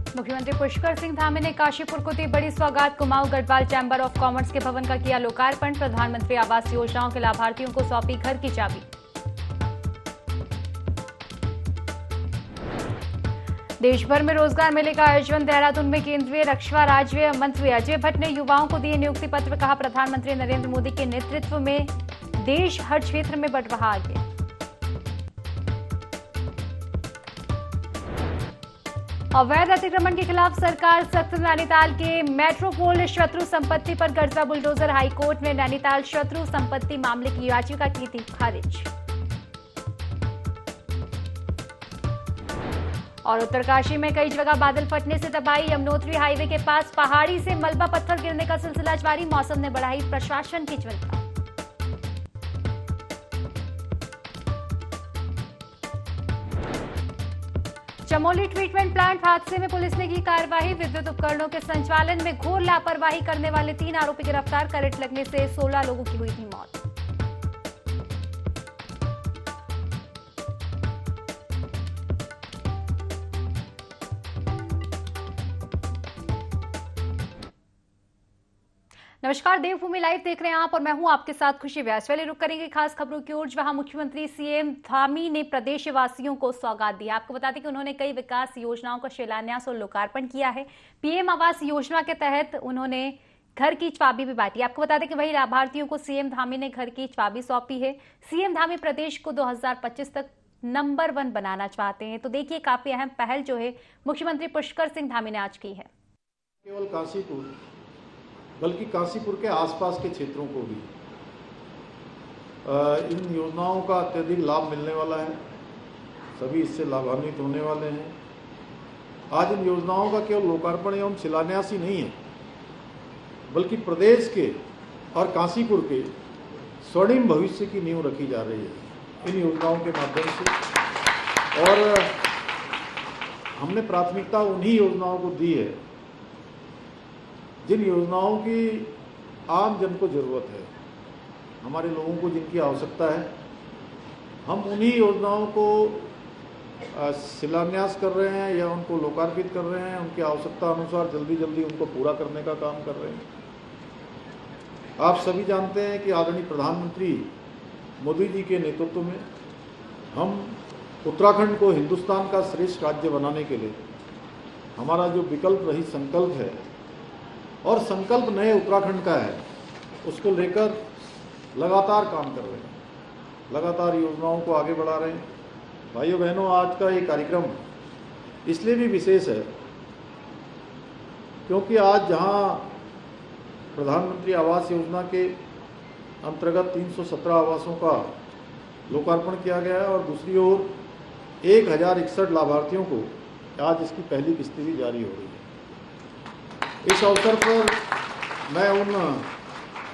मुख्यमंत्री पुष्कर सिंह धामी ने काशीपुर को दी बड़ी सौगात। Kumaon Garhwal chamber of commerce के भवन का किया लोकार्पण। प्रधानमंत्री आवास योजनाओं के लाभार्थियों को सौंपी घर की चाबी। देश भर में रोजगार मेले का आयोजन। देहरादून में केंद्रीय रक्षा राज्य मंत्री अजय भट्ट ने युवाओं को दिए नियुक्ति पत्र। कहा, प्रधानमंत्री नरेंद्र मोदी के नेतृत्व में देश हर क्षेत्र में बढ़ रहा आगे। अवैध अतिक्रमण के खिलाफ सरकार सख्त। नैनीताल के मेट्रोपोल शत्रु संपत्ति पर कब्जा बुलडोजर। हाईकोर्ट ने नैनीताल शत्रु संपत्ति मामले की याचिका की थी खारिज। और उत्तरकाशी में कई जगह बादल फटने से तबाही। यमुनोत्री हाईवे के पास पहाड़ी से मलबा पत्थर गिरने का सिलसिला जारी। मौसम ने बढ़ाई प्रशासन की चिंता। चमोली ट्रीटमेंट प्लांट हादसे में पुलिस ने की कार्रवाई। विद्युत उपकरणों के संचालन में घोर लापरवाही करने वाले 3 आरोपी गिरफ्तार। करंट लगने से 16 लोगों की हुई थी मौत। नमस्कार, देवभूमि लाइव देख रहे हैं आप और मैं हूं आपके साथ खुशी व्यास। पहले रुक करेंगे खास खबरों की ओर, जहां मुख्यमंत्री सीएम धामी ने प्रदेशवासियों को सौगात दी। आपको बता दें कि उन्होंने कई विकास योजनाओं का शिलान्यास और लोकार्पण किया है। पीएम आवास योजना के तहत उन्होंने घर की चाबी भी बांटी। आपको बता दें कि वही लाभार्थियों को सीएम धामी ने घर की चाबी सौंपी है। सीएम धामी प्रदेश को 2025 तक नंबर 1 बनाना चाहते हैं। तो देखिए, काफी अहम पहल जो है मुख्यमंत्री पुष्कर सिंह धामी ने आज की है। केवल काशीपुर बल्कि काशीपुर के आसपास के क्षेत्रों को भी इन योजनाओं का अत्यधिक लाभ मिलने वाला है। सभी इससे लाभान्वित होने वाले हैं। आज इन योजनाओं का केवल लोकार्पण एवं शिलान्यास ही नहीं है, बल्कि प्रदेश के और काशीपुर के स्वर्णिम भविष्य की नींव रखी जा रही है इन योजनाओं के माध्यम से। और हमने प्राथमिकता उन्हीं योजनाओं को दी है जिन योजनाओं की आम जन को जरूरत है, हमारे लोगों को जिनकी आवश्यकता है। हम उन्हीं योजनाओं को शिलान्यास कर रहे हैं या उनको लोकार्पित कर रहे हैं, उनकी आवश्यकता अनुसार जल्दी जल्दी उनको पूरा करने का काम कर रहे हैं। आप सभी जानते हैं कि आदरणीय प्रधानमंत्री मोदी जी के नेतृत्व में हम उत्तराखंड को हिंदुस्तान का श्रेष्ठ राज्य बनाने के लिए हमारा जो विकल्प रहित संकल्प है और संकल्प नए उत्तराखंड का है, उसको लेकर लगातार काम कर रहे हैं, लगातार योजनाओं को आगे बढ़ा रहे हैं। भाइयों बहनों, आज का ये कार्यक्रम इसलिए भी विशेष है क्योंकि आज जहां प्रधानमंत्री आवास योजना के अंतर्गत 317 आवासों का लोकार्पण किया गया है और दूसरी ओर 1061 लाभार्थियों को आज इसकी पहली किस्त भी जारी हो रही है। इस अवसर पर मैं उन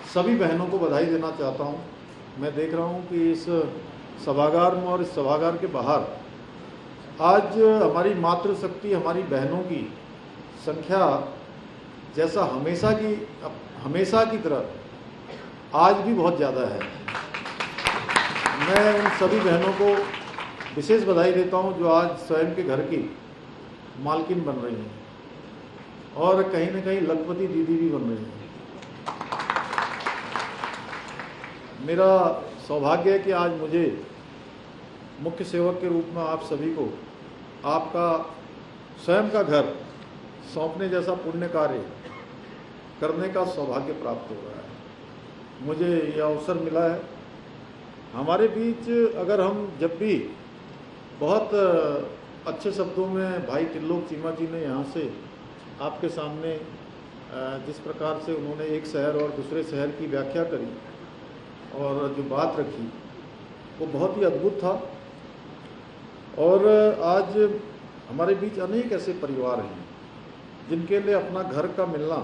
सभी बहनों को बधाई देना चाहता हूं। मैं देख रहा हूं कि इस सभागार में और इस सभागार के बाहर आज हमारी मातृशक्ति, हमारी बहनों की संख्या जैसा हमेशा की तरह आज भी बहुत ज़्यादा है। मैं उन सभी बहनों को विशेष बधाई देता हूं जो आज स्वयं के घर की मालकिन बन रही हैं और कहीं न कहीं लखपति दीदी भी बन रही हैं। मेरा सौभाग्य है कि आज मुझे मुख्य सेवक के रूप में आप सभी को आपका स्वयं का घर सौंपने जैसा पुण्य कार्य करने का सौभाग्य प्राप्त हो रहा है। मुझे यह अवसर मिला है। हमारे बीच अगर हम जब भी बहुत अच्छे शब्दों में भाई त्रिलोक चीमा जी ने यहाँ से आपके सामने जिस प्रकार से उन्होंने एक शहर और दूसरे शहर की व्याख्या करी और जो बात रखी वो बहुत ही अद्भुत था। और आज हमारे बीच अनेक ऐसे परिवार हैं जिनके लिए अपना घर का मिलना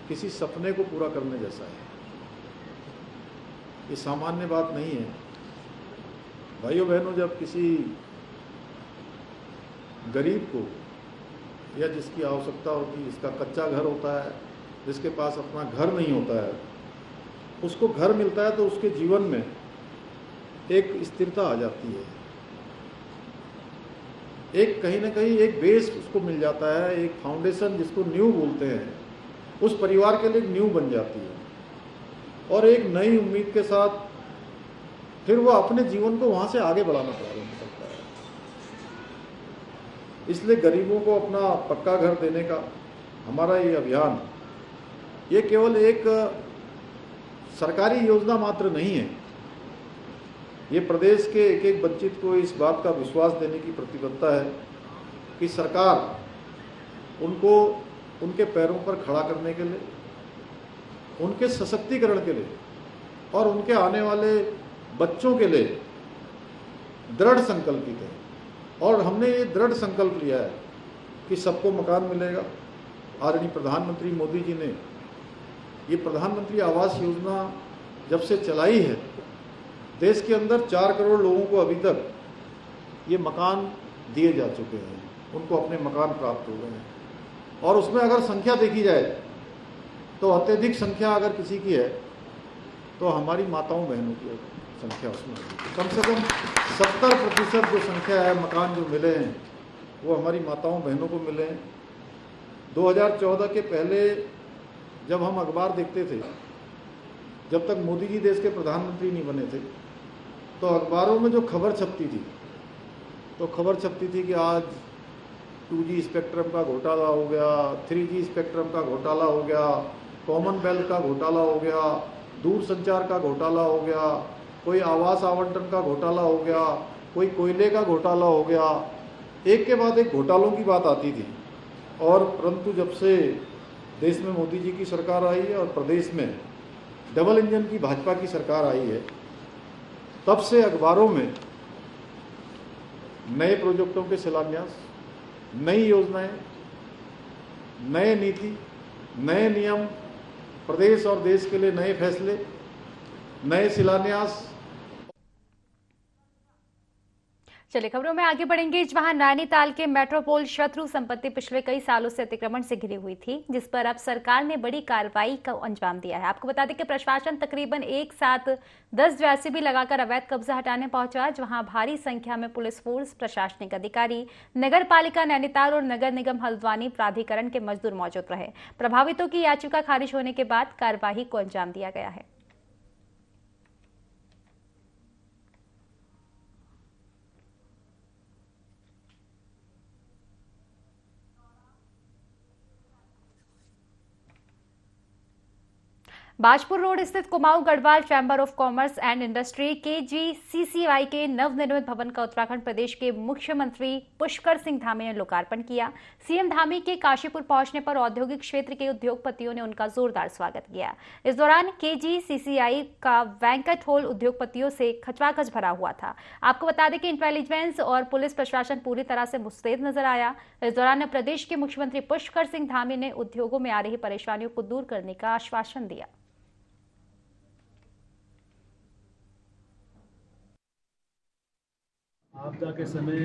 किसी सपने को पूरा करने जैसा है। ये सामान्य बात नहीं है। भाइयों बहनों, जब किसी गरीब को या जिसकी आवश्यकता होती है, जिसका कच्चा घर होता है, जिसके पास अपना घर नहीं होता है, उसको घर मिलता है तो उसके जीवन में एक स्थिरता आ जाती है। एक कहीं ना कहीं एक बेस उसको मिल जाता है, एक फाउंडेशन जिसको नींव बोलते हैं, उस परिवार के लिए एक नींव बन जाती है और एक नई उम्मीद के साथ फिर वो अपने जीवन को वहाँ से आगे बढ़ाना प्रारंभ करता है। इसलिए गरीबों को अपना पक्का घर देने का हमारा ये अभियान, ये केवल एक सरकारी योजना मात्र नहीं है, ये प्रदेश के एक एक वंचित को इस बात का विश्वास देने की प्रतिबद्धता है कि सरकार उनको उनके पैरों पर खड़ा करने के लिए, उनके सशक्तिकरण के लिए और उनके आने वाले बच्चों के लिए दृढ़ संकल्पित है। और हमने ये दृढ़ संकल्प लिया है कि सबको मकान मिलेगा। आदरणीय प्रधानमंत्री मोदी जी ने ये प्रधानमंत्री आवास योजना जब से चलाई है, देश के अंदर 4 करोड़ लोगों को अभी तक ये मकान दिए जा चुके हैं, उनको अपने मकान प्राप्त हो गए हैं। और उसमें अगर संख्या देखी जाए तो अत्यधिक संख्या अगर किसी की है तो हमारी माताओं बहनों की संख्या उसमें कम से कम 70% जो संख्या है मकान जो मिले हैं वो हमारी माताओं बहनों को मिले हैं। 2014 के पहले जब हम अखबार देखते थे, जब तक मोदी जी देश के प्रधानमंत्री नहीं बने थे, तो अखबारों में जो खबर छपती थी तो खबर छपती थी कि आज 2G स्पेक्ट्रम का घोटाला हो गया, 3G स्पेक्ट्रम का घोटाला हो गया, कॉमनवेल्थ का घोटाला हो गया, दूरसंचार का घोटाला हो गया, कोई आवास आवंटन का घोटाला हो गया, कोई कोयले का घोटाला हो गया। एक के बाद एक घोटालों की बात आती थी। और परंतु जब से देश में मोदी जी की सरकार आई है और प्रदेश में डबल इंजन की भाजपा की सरकार आई है, तब से अखबारों में नए प्रोजेक्टों के शिलान्यास, नई योजनाएं, नए नीति, नए नियम, प्रदेश और देश के लिए नए फैसले, नए शिलान्यास। चलिए खबरों में आगे बढ़ेंगे, जहां नैनीताल के मेट्रोपोल शत्रु संपत्ति पिछले कई सालों से अतिक्रमण से घिरी हुई थी, जिस पर अब सरकार ने बड़ी कार्रवाई का अंजाम दिया है। आपको बता दें कि प्रशासन तकरीबन एक साथ 10 जेसीबी लगाकर अवैध कब्जा हटाने पहुंचा, जहां भारी संख्या में पुलिस फोर्स, प्रशासनिक अधिकारी, नगर पालिका नैनीताल और नगर निगम हल्द्वानी प्राधिकरण के मजदूर मौजूद रहे। प्रभावितों की याचिका खारिज होने के बाद कार्यवाही को अंजाम दिया गया है। बाजपुर रोड स्थित Kumaon Garhwal chamber of commerce and industry KGCCI के नवनिर्मित भवन का उत्तराखंड प्रदेश के मुख्यमंत्री पुष्कर सिंह धामी ने लोकार्पण किया। सीएम धामी के काशीपुर पहुंचने पर औद्योगिक क्षेत्र के उद्योगपतियों ने उनका जोरदार स्वागत किया। इस दौरान KGCCI का बैंक्वेट हॉल उद्योगपतियों से खचाखच भरा हुआ था। आपको बता दें कि इंटेलिजेंस और पुलिस प्रशासन पूरी तरह से मुस्तैद नजर आया। इस दौरान प्रदेश के मुख्यमंत्री पुष्कर सिंह धामी ने उद्योगों में आ रही परेशानियों को दूर करने का आश्वासन दिया। आपदा के समय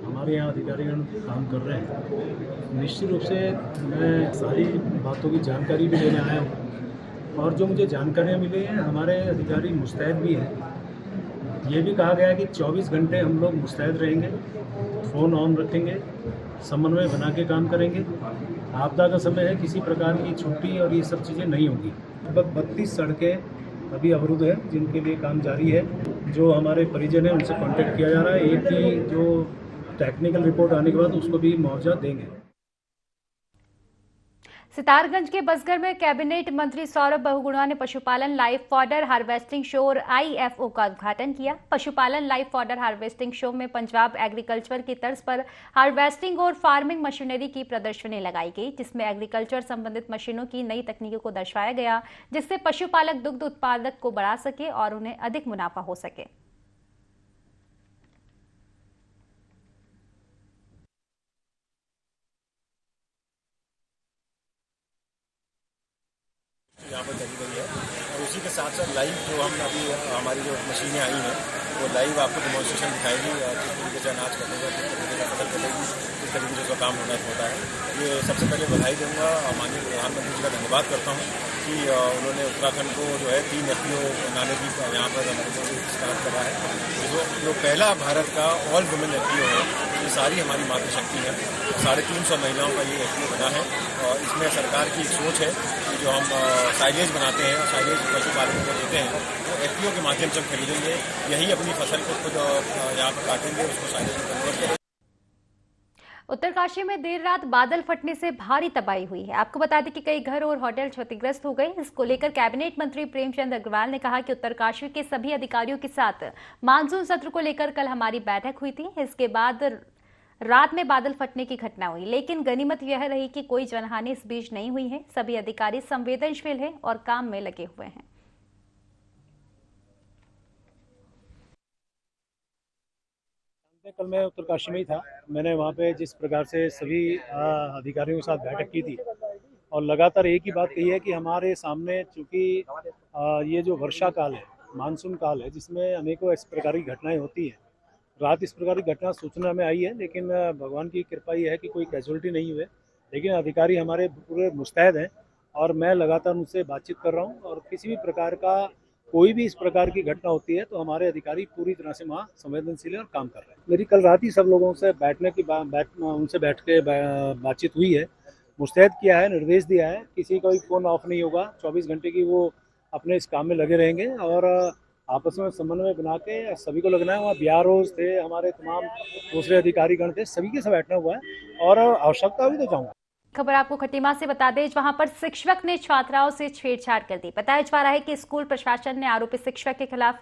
हमारे यहाँ अधिकारीगण काम कर रहे हैं। निश्चित रूप से मैं सारी बातों की जानकारी भी लेने आया हूँ और जो मुझे जानकारियाँ मिली हैं, हमारे अधिकारी मुस्तैद भी हैं। ये भी कहा गया है कि 24 घंटे हम लोग मुस्तैद रहेंगे, फ़ोन ऑन रखेंगे, समन्वय बना के काम करेंगे। आपदा का समय है, किसी प्रकार की छुट्टी और ये सब चीज़ें नहीं होंगी। लगभग 32 सड़कें अभी अवरुद्ध है, जिनके लिए काम जारी है। जो हमारे परिजन हैं उनसे कांटेक्ट किया जा रहा है। एक ही जो टेक्निकल रिपोर्ट आने के बाद उसको भी मुआवजा देंगे। सितारगंज के बसगर में कैबिनेट मंत्री सौरभ बहुगुणा ने पशुपालन लाइव फॉडर हार्वेस्टिंग शो और IFO का उद्घाटन किया। पशुपालन लाइव फॉडर हार्वेस्टिंग शो में पंजाब एग्रीकल्चर की तर्ज पर हार्वेस्टिंग और फार्मिंग मशीनरी की प्रदर्शनी लगाई गई, जिसमें एग्रीकल्चर संबंधित मशीनों की नई तकनीकों को दर्शाया गया, जिससे पशुपालक दुग्ध उत्पादक को बढ़ा सके और उन्हें अधिक मुनाफा हो सके। यहाँ पर चली गई है और उसी के साथ साथ लाइव जो हम अभी हमारी जो मशीनें आई हैं वो लाइव आपको डेमोन्स्ट्रेशन दिखाएगी, किस तरीके से अनाज कटेगा, किस तरीके से फसल कटेगी, किस तरीके से उसका काम होता है। ये सबसे पहले बधाई दूंगा, माननीय प्रधानमंत्री जी का धन्यवाद करता हूँ कि उन्होंने उत्तराखंड को जो है 3 FPO बनाने की यहाँ पर स्टार्ट करा है। जो पहला भारत का ऑल वुमेन FPO है ये सारी हमारी मातृशक्ति है। 350 महिलाओं का ये एफपीओ बना है और इसमें सरकार की एक सोच है कि जो हम साइलेज बनाते हैं, साइलेज पशुपालकों को देते हैं, तो एफपीओ के माध्यम से हम खरीदेंगे, यही अपनी फसल को खुद यहाँ पर काटेंगे, उसको साइलेज में कन्वर्ट करेंगे। उत्तरकाशी में देर रात बादल फटने से भारी तबाही हुई है। आपको बता दें कि कई घर और होटल क्षतिग्रस्त हो गए। इसको लेकर कैबिनेट मंत्री प्रेमचंद अग्रवाल ने कहा कि उत्तरकाशी के सभी अधिकारियों के साथ मानसून सत्र को लेकर कल हमारी बैठक हुई थी। इसके बाद रात में बादल फटने की घटना हुई, लेकिन गनीमत यह रही कि कोई जनहानि इस बीच नहीं हुई है। सभी अधिकारी संवेदनशील हैं और काम में लगे हुए हैं। कल मैं उत्तरकाशी में ही था। मैंने वहाँ पे जिस प्रकार से सभी अधिकारियों के साथ बैठक की थी और लगातार एक ही बात कही है कि हमारे सामने चूँकि ये जो वर्षा काल है, मानसून काल है, जिसमें अनेकों इस प्रकार की घटनाएं होती हैं। रात इस प्रकार की घटना सूचना में आई है, लेकिन भगवान की कृपा ये है कि कोई कैजुअलिटी नहीं हुए। लेकिन अधिकारी हमारे पूरे मुस्तैद हैं और मैं लगातार उनसे बातचीत कर रहा हूँ और किसी भी प्रकार का कोई भी इस प्रकार की घटना होती है तो हमारे अधिकारी पूरी तरह से वहाँ संवेदनशील और काम कर रहे हैं। मेरी कल रात ही सब लोगों से उनसे बैठ के बातचीत हुई है, मुस्तैद किया है, निर्देश दिया है, किसी का भी फ़ोन ऑफ नहीं होगा, 24 घंटे की वो अपने इस काम में लगे रहेंगे और आपस में समन्वय बना के सभी को लगना है। वहाँ बीआरओज थे, हमारे तमाम दूसरे अधिकारीगण थे, सभी के साथ बैठना हुआ है और आवश्यकता हुई तो जाऊँगा। खबर आपको खटीमा से बता दें, वहां पर शिक्षक ने छात्राओं से छेड़छाड़ कर दी। बताया जा रहा है कि स्कूल प्रशासन ने आरोपी शिक्षक के खिलाफ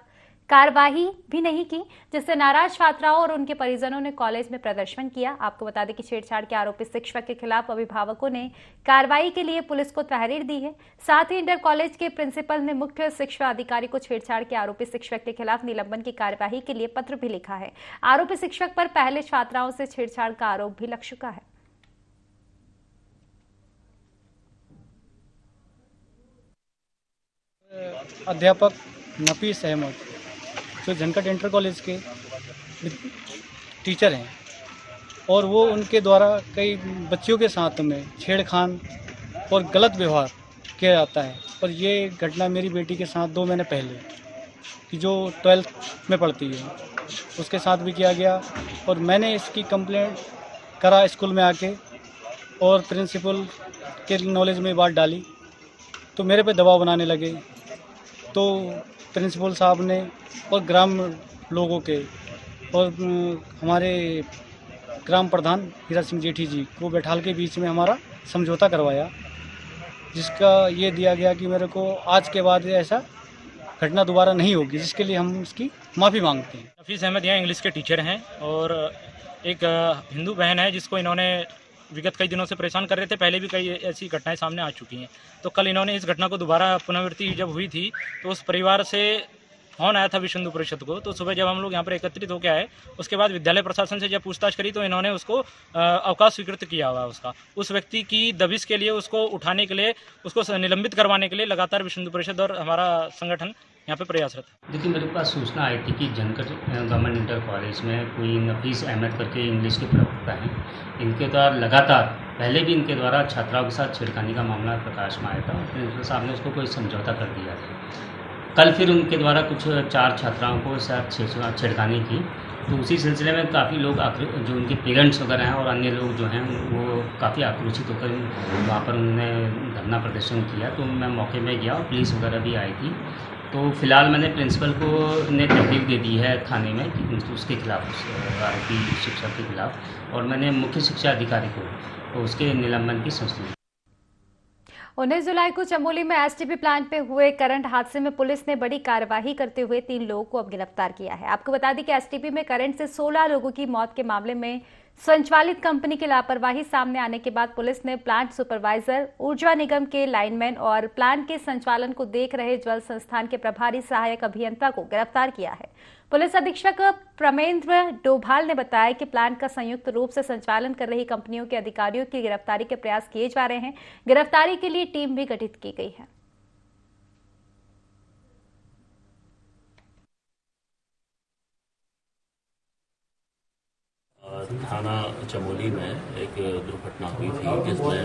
कार्रवाई भी नहीं की, जिससे नाराज छात्राओं और उनके परिजनों ने कॉलेज में प्रदर्शन किया। आपको बता दें कि छेड़छाड़ के आरोपी शिक्षक के खिलाफ अभिभावकों ने कार्रवाई के लिए पुलिस को तहरीर दी है। साथ ही इंटर कॉलेज के प्रिंसिपल ने मुख्य शिक्षा अधिकारी को छेड़छाड़ के आरोपी शिक्षक के खिलाफ निलंबन की कार्यवाही के लिए पत्र भी लिखा है। आरोपी शिक्षक पर पहले छात्राओं से छेड़छाड़ का आरोप भी लग चुका है। अध्यापक नफीस अहमद जो झनकट इंटर कॉलेज के टीचर हैं और वो उनके द्वारा कई बच्चियों के साथ में छेड़खान और गलत व्यवहार किया जाता है। और ये घटना मेरी बेटी के साथ 2 महीने पहले कि जो 12th में पढ़ती है उसके साथ भी किया गया और मैंने इसकी कंप्लेंट करा स्कूल में आके और प्रिंसिपल के नॉलेज में बात डाली तो मेरे पे दबाव बनाने लगे। तो प्रिंसिपल साहब ने और ग्राम लोगों के और हमारे ग्राम प्रधान हीरा सिंह जेठी जी को बैठाल के बीच में हमारा समझौता करवाया, जिसका ये दिया गया कि मेरे को आज के बाद ऐसा घटना दोबारा नहीं होगी, जिसके लिए हम उसकी माफ़ी मांगते हैं। नफीस अहमद यहाँ इंग्लिश के टीचर हैं और एक हिंदू बहन है जिसको इन्होंने विगत कई दिनों से परेशान कर रहे थे। पहले भी कई ऐसी घटनाएं सामने आ चुकी हैं। तो कल इन्होंने इस घटना को दोबारा पुनरावृत्ति जब हुई थी तो उस परिवार से फोन आया था विश्व हिंदू परिषद को। तो सुबह जब हम लोग यहाँ पर एकत्रित होकर आए उसके बाद विद्यालय प्रशासन से जब पूछताछ करी तो इन्होंने उसको अवकाश स्वीकृत किया हुआ उसका। उस व्यक्ति की दबिश के लिए उसको उठाने के लिए उसको निलंबित करवाने के लिए लगातार विश्व हिंदू परिषद और हमारा संगठन यहाँ पे प्रयासरत है। देखिए, मेरे पास सूचना आई थी कि जनकट गवर्नमेंट इंटर कॉलेज में कोई नफीस अहमद करके इंग्लिश के प्रवक्ता हैं, इनके द्वारा लगातार पहले भी इनके द्वारा छात्राओं के साथ छेड़खानी का मामला प्रकाश में आया था। प्रिंसिपल साहब ने उसको कोई समझौता कर दिया था। कल फिर उनके द्वारा कुछ 4 छात्राओं को साथ छेड़खानी की। तो उसी सिलसिले में काफ़ी लोग जो उनके पेरेंट्स वगैरह हैं और अन्य लोग जो हैं वो काफ़ी आक्रोशित होकर वहाँ पर उन्होंने धरना प्रदर्शन किया। तो मैं मौके में गया और पुलिस वगैरह भी आई थी। तो फिलहाल मैंने प्रिंसिपल को ने तहरीर दे दी है थाने में कि उसके खिलाफ, उस आरोपी शिक्षक के खिलाफ, और मैंने मुख्य शिक्षा अधिकारी को उसके निलंबन की सूचना दी। 19 जुलाई को चमोली में एसटीपी प्लांट पे हुए करंट हादसे में पुलिस ने बड़ी कार्यवाही करते हुए 3 लोगों को अब गिरफ्तार किया है। आपको बता दें कि एसटीपी में करंट से 16 लोगों की मौत के मामले में संचालित कंपनी की लापरवाही सामने आने के बाद पुलिस ने प्लांट सुपरवाइजर, ऊर्जा निगम के लाइनमैन और प्लांट के संचालन को देख रहे जल संस्थान के प्रभारी सहायक अभियंता को गिरफ्तार किया है। पुलिस अधीक्षक प्रमेंद्र डोभाल ने बताया कि प्लांट का संयुक्त रूप से संचालन कर रही कंपनियों के अधिकारियों की गिरफ्तारी के प्रयास किए जा रहे हैं। गिरफ्तारी के लिए टीम भी गठित की गई है। थाना चमोली में एक दुर्घटना हुई थी जिसमें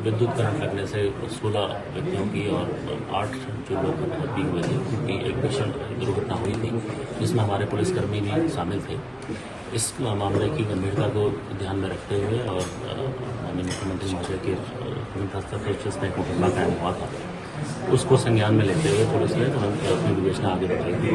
विद्युत करंट लगने से 16 व्यक्तियों की और 8 जो लोग जख्मी हुए थे उनकी एक भीषण दुर्घटना हुई थी, जिसमें हमारे पुलिसकर्मी भी शामिल थे। इस मामले की गंभीरता को ध्यान में रखते हुए और माननीय मुख्यमंत्री महोदय के प्रमुख हस्ताक्षर से इसमें एक मुकदमा कायम हुआ था, उसको संज्ञान में लेते हुए पुलिस ने तुरंत अपनी विवेचना आगे बढ़ाई थी।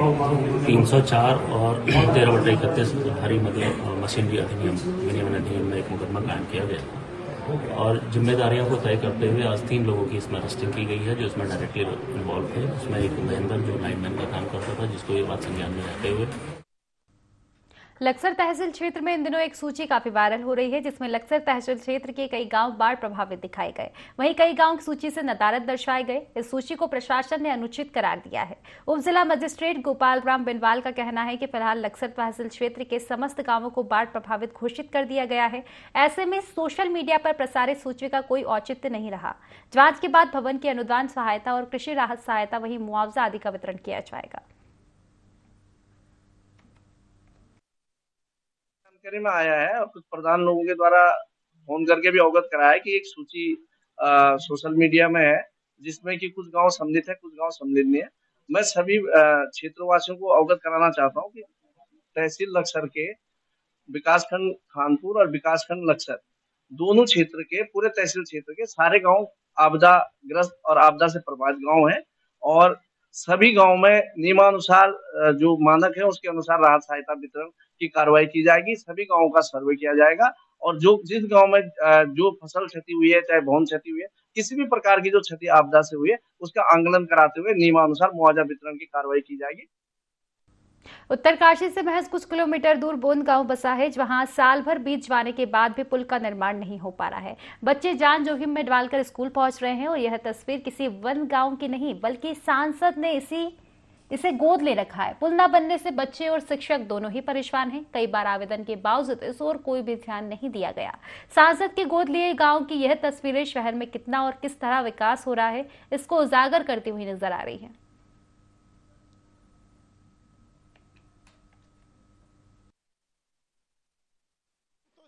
304 और 13/31 भारी मशीनरी अधिनियम विनियमन अधिनियम में एक मुकदमा कायम किया गया और जिम्मेदारियों को तय करते हुए आज 3 लोगों की इसमें अरेस्टिंग की गई है जो इसमें डायरेक्टली इन्वॉल्व थे। उसमें एक महेंद्र जो लाइनमैन का काम करता था, जिसको ये बात संज्ञान में लेते हुए। लक्सर तहसील क्षेत्र में इन दिनों एक सूची काफी वायरल हो रही है, जिसमें लक्सर तहसील क्षेत्र के कई गांव बाढ़ प्रभावित दिखाए गए। वहीं कई गांव की सूची से नदारद दर्शाए गए। इस सूची को प्रशासन ने अनुचित करार दिया है। उप जिला मजिस्ट्रेट गोपाल राम बिनवाल का कहना है कि फिलहाल लक्सर तहसील क्षेत्र के समस्त गांवों को बाढ़ प्रभावित घोषित कर दिया गया है। ऐसे में सोशल मीडिया पर प्रसारित सूची का कोई औचित्य नहीं रहा। जांच के बाद भवन की अनुदान सहायता और कृषि राहत सहायता वहीं मुआवजा आदि का वितरण किया जाएगा। जानकारी में आया है और कुछ प्रधान लोगों के द्वारा फोन करके भी अवगत कराया है कि एक सूची सोशल मीडिया में है जिसमें कि कुछ गांव सम्मिलित है, कुछ गांव सम्मिलित नहीं है। मैं सभी क्षेत्रवासियों को अवगत कराना चाहता हूं कि तहसील लक्सर के विकासखंड खानपुर और विकासखंड लक्सर दोनों क्षेत्र के पूरे तहसील क्षेत्र के सारे गांव आपदा ग्रस्त और आपदा से प्रभावित गांव हैं और सभी गांव में नियमानुसार जो मानक है उसके अनुसार राहत सहायता वितरण की कार्रवाई की जाएगी। सभी गांवों का सर्वे किया जाएगा और जो जिस गांव में जो फसल क्षति हुई है, चाहे भवन क्षति हुई है, किसी भी प्रकार की जो क्षति आपदा से हुई है उसका आंकलन कराते हुए नियमानुसार मुआवजा वितरण की कार्रवाई की जाएगी। उत्तरकाशी से महज कुछ किलोमीटर दूर बोंद गांव बसा है, जहां साल भर बीत जाने के बाद भी पुल का निर्माण नहीं हो पा रहा है। बच्चे जान जोखिम में डालकर स्कूल पहुंच रहे हैं और यह तस्वीर किसी वन गांव की नहीं बल्कि सांसद ने इसे गोद ले रखा है। पुल न बनने से बच्चे और शिक्षक दोनों ही परेशान हैं। कई बार आवेदन के बावजूद इस ओर कोई भी ध्यान नहीं दिया गया। सांसद के गोद लिए गांव की यह तस्वीरें शहर में कितना और किस तरह विकास हो रहा है इसको उजागर करती हुई नजर आ रही है।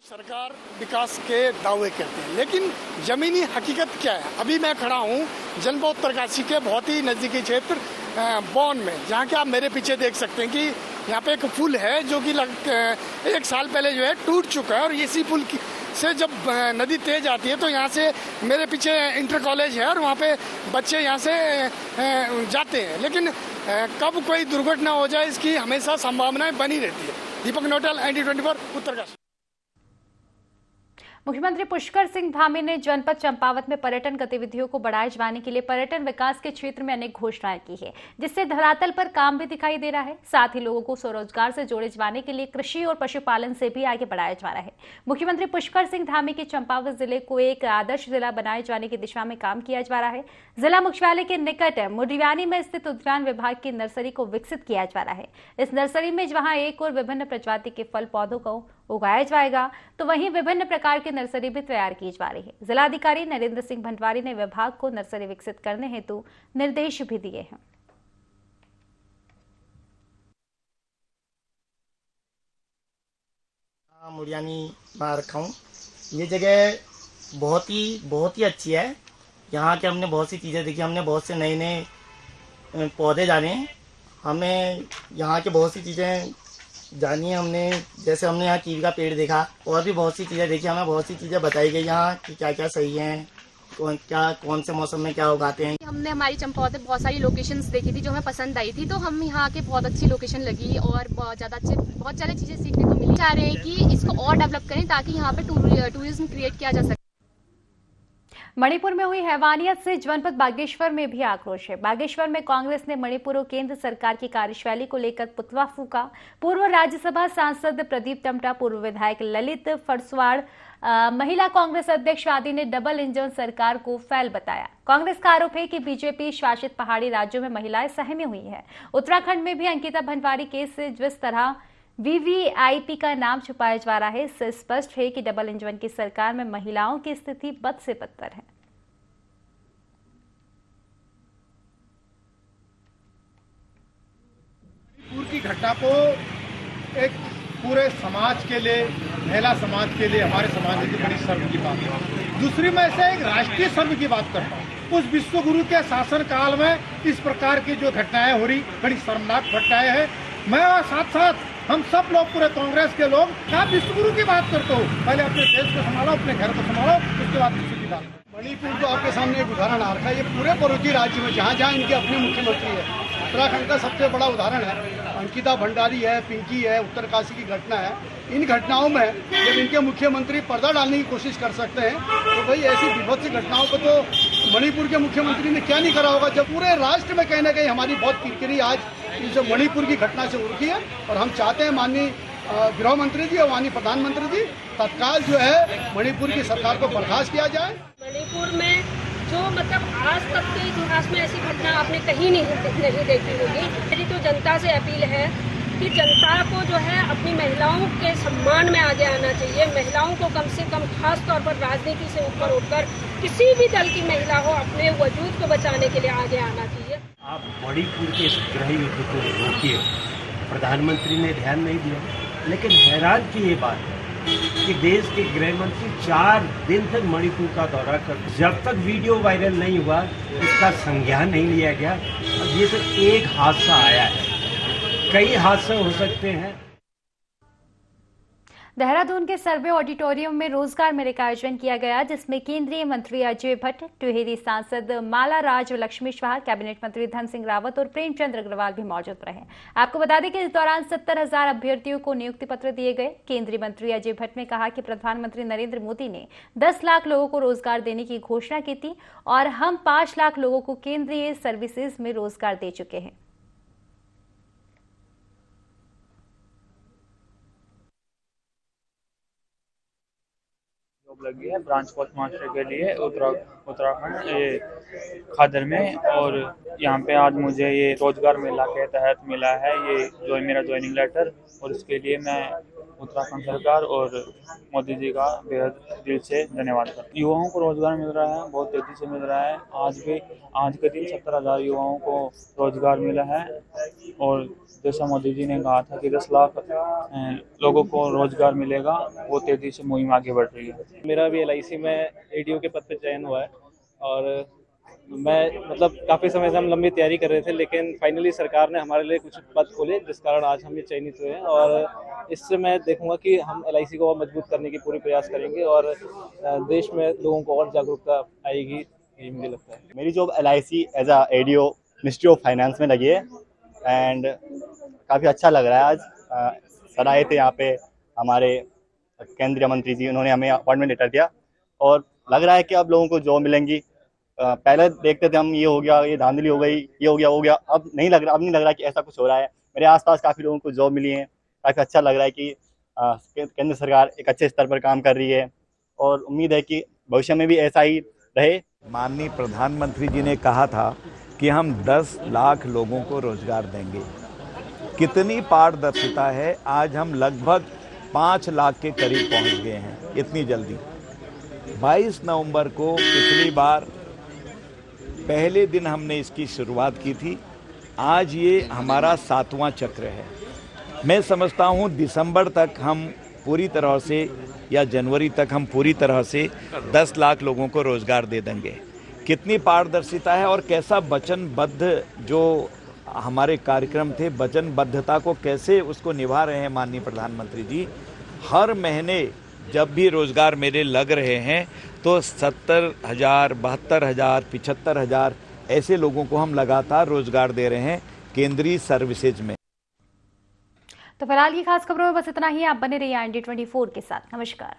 सरकार विकास के दावे करते हैं, लेकिन जमीनी हकीकत क्या है? अभी मैं खड़ा हूँ जनपद उत्तरकाशी के बहुत ही नजदीकी क्षेत्र बौन में, जहाँ के आप मेरे पीछे देख सकते हैं कि यहाँ पे एक पुल है जो कि 1 साल पहले जो है टूट चुका है और इसी पुल से जब नदी तेज आती है तो यहाँ से मेरे पीछे इंटर कॉलेज है और वहाँ पे बच्चे यहाँ से जाते हैं, लेकिन कब कोई दुर्घटना हो जाए इसकी हमेशा संभावनाएं बनी रहती है। दीपक नोटल, ND24 उत्तरकाशी। मुख्यमंत्री पुष्कर सिंह धामी ने जनपद चंपावत में पर्यटन गतिविधियों को बढ़ाए जाने के लिए पर्यटन विकास के क्षेत्र में अनेक घोषणाएं की है, जिससे धरातल पर काम भी दिखाई दे रहा है। साथ ही लोगों को स्वरोजगार से जोड़े जाने के लिए कृषि और पशुपालन से भी आगे बढ़ाया जा रहा है। मुख्यमंत्री पुष्कर सिंह धामी के चंपावत जिले को एक आदर्श जिला बनाए जाने की दिशा में काम किया जा रहा है। जिला मुख्यालय के निकट मुडियानी में स्थित उद्यान विभाग की नर्सरी को विकसित किया जा रहा है। इस नर्सरी में जहां एक और विभिन्न प्रजाति के फल पौधों को उगाया जाएगा तो वहीं विभिन्न प्रकार की नर्सरी भी तैयार की जा रही है। जिलाधिकारी नरेंद्र सिंह भंडवारी ने विभाग को नर्सरी विकसित करने हेतु निर्देश भी दिए हैं। मुडियानी में रखा हूँ। ये जगह बहुत ही अच्छी है। यहाँ के हमने बहुत सी चीज़ें देखी, हमने बहुत से नए नए पौधे जाने, हमें यहाँ के बहुत सी चीज़ें जानी है हमने। जैसे हमने यहाँ कीवी का पेड़ देखा और भी बहुत सी चीज़ें देखी, हमें बहुत सी चीज़ें बताई गई यहाँ कि क्या क्या सही है, कौन से मौसम में क्या उगाते हैं। हमने हमारी चंपावत में बहुत सारी लोकेशंस देखी थी जो हमें पसंद आई थी, तो हम यहाँ के बहुत अच्छी लोकेशन लगी और बहुत ज़्यादा चीज़ें सीखने को मिली। चाह रहे हैं कि इसको और डेवलप करें ताकि यहाँ पे टूरिज्म क्रिएट किया जा सके। मणिपुर में हुई हैवानियत से जनपद बागेश्वर में भी आक्रोश है। बागेश्वर में कांग्रेस ने मणिपुर और केंद्र सरकार की कार्यशैली को लेकर पुतला फूका। पूर्व राज्यसभा सांसद प्रदीप टमटा, पूर्व विधायक ललित फरसवाड़, महिला कांग्रेस अध्यक्ष आदि ने डबल इंजन सरकार को फेल बताया। कांग्रेस का आरोप है कि बीजेपी शासित पहाड़ी राज्यों में महिलाएं सहमी हुई है। उत्तराखंड में भी अंकिता भंडवारी केस से जिस तरह VVIP का नाम छुपाया जा रहा है, इससे स्पष्ट है कि डबल इंजन की सरकार में महिलाओं की स्थिति बद से बदतर है। मणिपुर की घटना को एक पूरे समाज के लिए, महिला समाज के लिए, हमारे समाज की बड़ी शर्म की बात है। दूसरी मैं से एक राष्ट्रीय शर्म की बात करता हूँ। उस विश्वगुरु के शासन काल में इस प्रकार की जो घटनाएं हो रही, बड़ी शर्मनाक घटनाएं हैं। मैं साथ साथ हम सब लोग पूरे कांग्रेस के लोग आप विश्वगुरु की बात करते हो, पहले अपने देश को संभालो, अपने घर को संभालो, उसके बाद विश्व की बात। मणिपुर तो आपके सामने एक उदाहरण आ रखा है। ये पूरे पड़ोसी राज्य में जहाँ जहाँ इनके अपने मुख्यमंत्री है, उत्तराखंड का सबसे बड़ा उदाहरण है। अंकिता भंडारी है, पिंकी है, उत्तरकाशी की घटना है। इन घटनाओं में जब इनके मुख्यमंत्री पर्दा डालने की कोशिश कर सकते हैं तो भाई ऐसी विभत्स घटनाओं को तो मणिपुर के मुख्यमंत्री ने क्या नहीं करा होगा, जब पूरे राष्ट्र में कहीं ना कहीं हमारी बहुत किरकिरी आज इस मणिपुर की घटना से उड़की है। और हम चाहते हैं माननीय गृह मंत्री जी और माननीय प्रधानमंत्री जी तत्काल जो है मणिपुर की सरकार को बर्खास्त किया जाए। मणिपुर में जो मतलब आज तक के इतिहास में ऐसी घटना आपने कहीं नहीं देखी होगी। मेरी तो जनता से अपील है कि जनता को जो है अपनी महिलाओं के सम्मान में आगे आना चाहिए। महिलाओं को कम से कम खास तौर पर राजनीति से ऊपर उठकर किसी भी दल की महिला हो अपने वजूद को बचाने के लिए आगे आना चाहिए। आप मणिपुर के इस गृह युद्ध को रोकिए, प्रधानमंत्री ने ध्यान नहीं दिया। लेकिन हैरान की ये बात है कि देश के गृह मंत्री 4 दिन तक मणिपुर का दौरा कर, जब तक वीडियो वायरल नहीं हुआ उसका संज्ञान नहीं लिया गया। अब ये तो एक हादसा आया है, कई हादसे हो सकते हैं। देहरादून के सर्वे ऑडिटोरियम में रोजगार मेले का आयोजन किया गया, जिसमें केंद्रीय मंत्री अजय भट्ट, टिहरी सांसद माला राज लक्ष्मीश्वाहा, कैबिनेट मंत्री धन सिंह रावत और प्रेमचंद अग्रवाल भी मौजूद रहे। आपको बता दें कि इस दौरान 70,000 अभ्यर्थियों को नियुक्ति पत्र दिए गए। केंद्रीय मंत्री अजय भट्ट ने कहा कि प्रधानमंत्री नरेंद्र मोदी ने 10 लाख लोगों को रोजगार देने की घोषणा की थी और हम 5 लाख लोगों को केंद्रीय सर्विसेज में रोजगार दे चुके हैं। लगी है ब्रांच पोस्ट मास्टर के लिए उत्तराखंड ये खादर में, और यहाँ पे आज मुझे ये रोजगार मेला के तहत मिला है ये मेरा ज्वाइनिंग लेटर, और इसके लिए मैं उत्तराखंड सरकार और मोदी जी का बेहद दिल से धन्यवाद करता हूँ। युवाओं को रोजगार मिल रहा है, बहुत तेजी से मिल रहा है। आज के दिन 70,000 युवाओं को रोजगार मिला है, और जैसा मोदी जी ने कहा था कि 10 लाख लोगों को रोजगार मिलेगा, वो तेजी से मुहिम आगे बढ़ रही है। मेरा भी LIC में ADO के पद पर चयन हुआ है, और मैं मतलब काफ़ी समय से हम लंबी तैयारी कर रहे थे, लेकिन फाइनली सरकार ने हमारे लिए कुछ पद खोले, जिस कारण आज हम ये चयनित हुए हैं। और इससे मैं देखूंगा कि हम LIC को और मजबूत करने की पूरी प्रयास करेंगे, और देश में लोगों को और जागरूकता आएगी, ये मुझे लगता है। मेरी job LIC as a ADO ministry of finance में लगी है, एंड काफ़ी अच्छा लग रहा है। आज सर आए थे यहाँ पे, हमारे केंद्रीय मंत्री जी, उन्होंने हमें अपॉइंटमेंट लेटर दिया, और लग रहा है कि अब लोगों को जॉब मिलेंगी। पहले देखते थे हम, ये हो गया, ये धांधली हो गई, ये हो गया, अब नहीं लग रहा कि ऐसा कुछ हो रहा है। मेरे आसपास काफ़ी लोगों को जॉब मिली है, काफ़ी अच्छा लग रहा है कि केंद्र सरकार एक अच्छे स्तर पर काम कर रही है, और उम्मीद है कि भविष्य में भी ऐसा ही रहे। माननीय प्रधानमंत्री जी ने कहा था कि हम 10 लाख लोगों को रोजगार देंगे। कितनी पारदर्शिता है, आज हम लगभग 5 लाख के करीब पहुंच गए हैं इतनी जल्दी। 22 नवंबर को पिछली बार पहले दिन हमने इसकी शुरुआत की थी, आज ये हमारा 7वां चक्र है। मैं समझता हूँ दिसंबर तक हम पूरी तरह से, या जनवरी तक हम पूरी तरह से 10 लाख लोगों को रोजगार दे देंगे। कितनी पारदर्शिता है और कैसा वचनबद्ध जो हमारे कार्यक्रम थे, वचनबद्धता को कैसे उसको निभा रहे हैं माननीय प्रधानमंत्री जी। हर महीने जब भी रोजगार मेले लग रहे हैं तो 70,000, 72,000, 75,000 ऐसे लोगों को हम लगातार रोजगार दे रहे हैं केंद्रीय सर्विसेज में। तो फिलहाल की खास खबरों में बस इतना ही। आप बने रहिए IND 24 के साथ। नमस्कार।